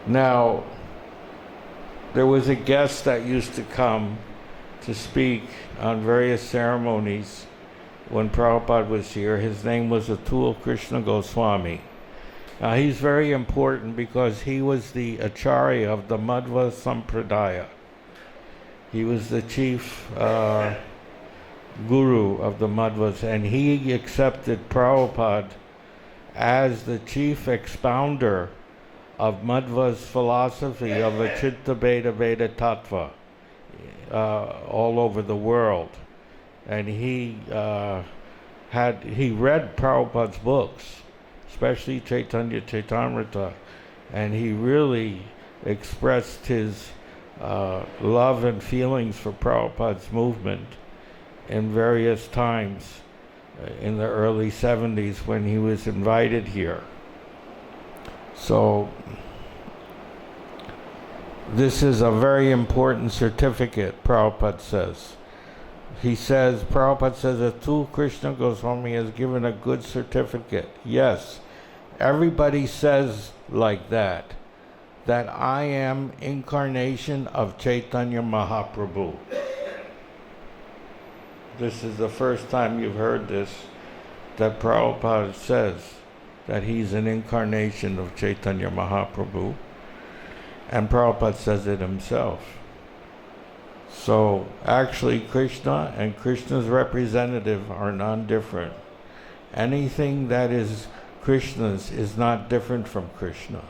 Now, there was a guest that used to come to speak on various ceremonies when Prabhupada was here. His name was Atul Krishna Goswami. He's very important because he was the Acharya of the Madhva Sampradaya. He was the chief guru of the Madhvas, and he accepted Prabhupada as the chief expounder of Madhva's philosophy of Achitta Bheda Veda Tattva all over the world. And he read Prabhupada's books, especially Chaitanya Chaitamrita, and he really expressed his love and feelings for Prabhupada's movement in various times in the early 70s when he was invited here. So this is a very important certificate, Prabhupada says. Prabhupada says Atul Krishna Goswami has given a good certificate. Yes, everybody says like that I am incarnation of Chaitanya Mahaprabhu. This is the first time you've heard this, that Prabhupada says that he's an incarnation of Chaitanya Mahaprabhu, and Prabhupada says it himself. So actually Krishna and Krishna's representative are non-different. Anything that is Krishna's is not different from Krishna.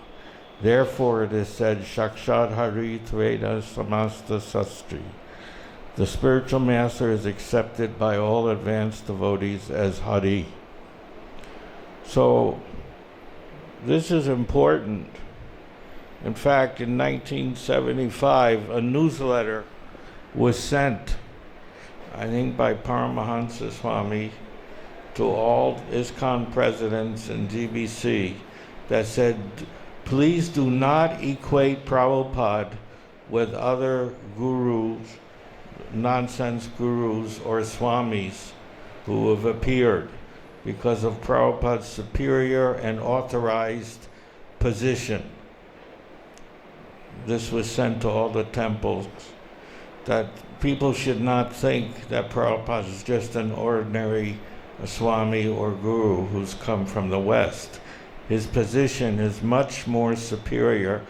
Therefore it is said, Shakshad Hari Tveda Samasta Sastri. The spiritual master is accepted by all advanced devotees as Hari. So this is important. In fact, in 1975, a newsletter was sent, I think by Paramahansa Swami, to all ISKCON presidents and GBC that said, please do not equate Prabhupada with other gurus, nonsense gurus or swamis who have appeared because of Prabhupada's superior and authorized position. This was sent to all the temples, that people should not think that Prabhupada is just an ordinary Swami or Guru who's come from the West. His position is much more superior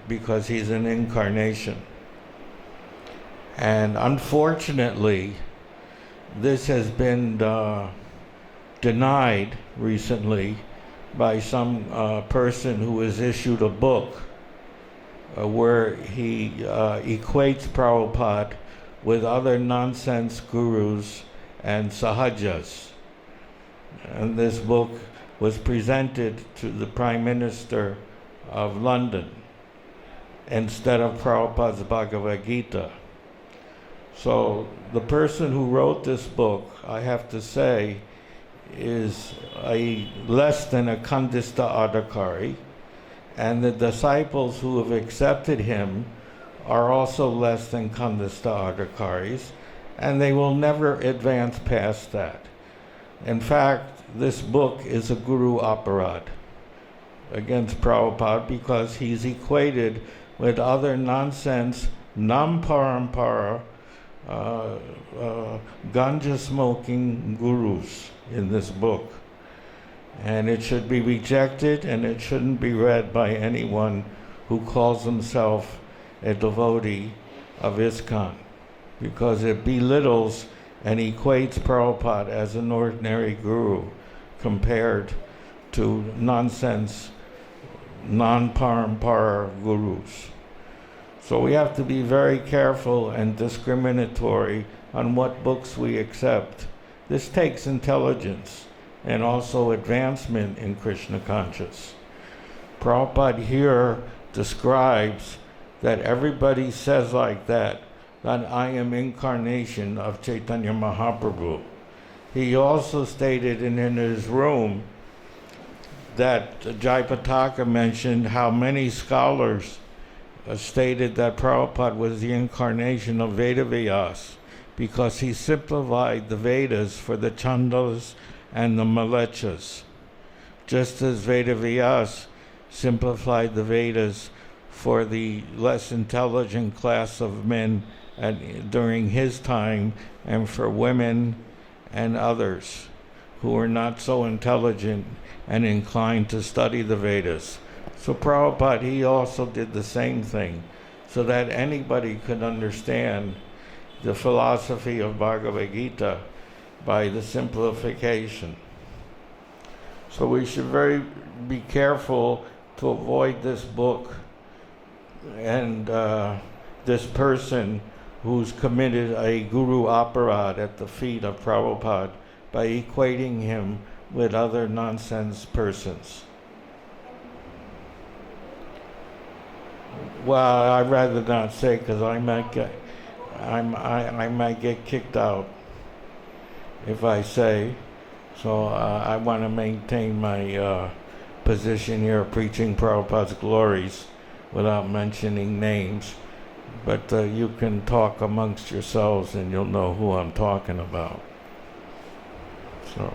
because he's an incarnation. And unfortunately, this has been denied recently by some person who has issued a book where he equates Prabhupada with other nonsense gurus and sahajas. And this book was presented to the Prime Minister of London instead of Prabhupada's Bhagavad Gita. So the person who wrote this book, I have to say, is less than a Kandista Adhikari, and the disciples who have accepted him are also less than Kandista Adhikaris, and they will never advance past that. In fact, this book is a Guru Aparad against Prabhupada because he's equated with other nonsense, non-parampara, ganja-smoking gurus in this book. And it should be rejected, and it shouldn't be read by anyone who calls himself a devotee of ISKCON, because it belittles and equates Prabhupada as an ordinary guru compared to nonsense, non-parampara gurus. So we have to be very careful and discriminatory on what books we accept. This takes intelligence and also advancement in Krishna consciousness. Prabhupada here describes that everybody says like that I am incarnation of Chaitanya Mahaprabhu. He also stated in his room that Jayapataka mentioned how many scholars stated that Prabhupada was the incarnation of Vedavyas because he simplified the Vedas for the Chandalas and the Malechas, just as Vedavyas simplified the Vedas for the less intelligent class of men during his time, and for women and others who were not so intelligent and inclined to study the Vedas. So Prabhupada, he also did the same thing, so that anybody could understand the philosophy of Bhagavad Gita by the simplification. So we should be careful to avoid this book and this person who's committed a guru aparad at the feet of Prabhupada by equating him with other nonsense persons. Well, I'd rather not say, because I might get kicked out if I say. So I want to maintain my position here, preaching Prabhupada's glories without mentioning names. But you can talk amongst yourselves and you'll know who I'm talking about. So.